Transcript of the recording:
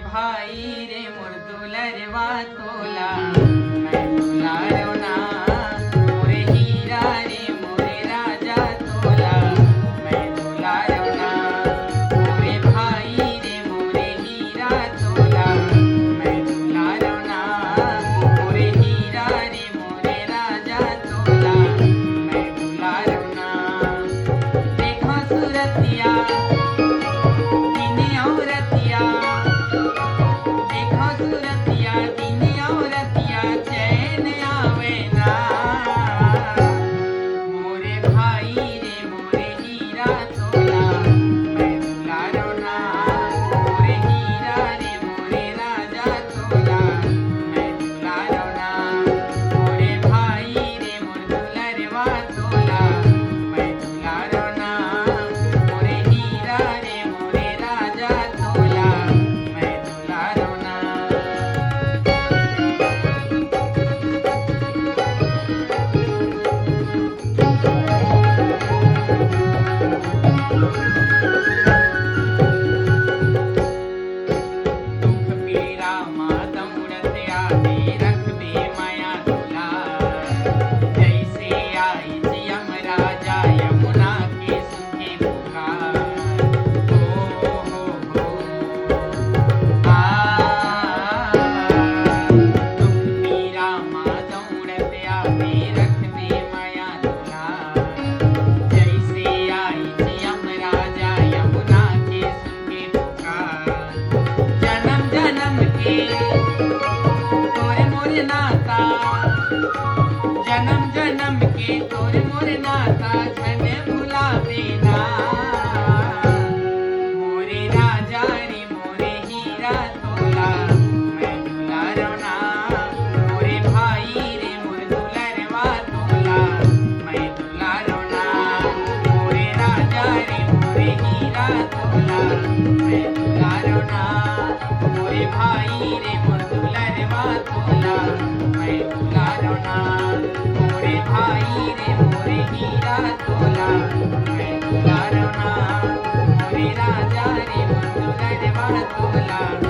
भाई रे मोर दुलरवा तोला मैं दुलारो ना मोरे हीरा रे मोरे राजा तोला मैं दुलारो ना मोरे भाई रे मोरे हीरा तोला मैं दुलारो ना मोरे हीरा रे मोरे राजा तोला मैं दुलारो ना देखो सूरतिया जन्म जन्म के तोरे मोरे नाता छने भुला देना मोरे राजा रे मोरे हीरा तोला मैं दुलारो ना मोरे भाई रे मोर दुलरवा तोला मैं दुलारो ना मोरे राजा रे मोरे हीरा तोला मैं दुलारो ना मोरे भाई रे मोर दुलरवा तोला मैं दुलारो ना मोरे भाई रे मोरे हीरा तोला मैं दुलारो ना मोरे राजा रे मोर दुलरवा तोला।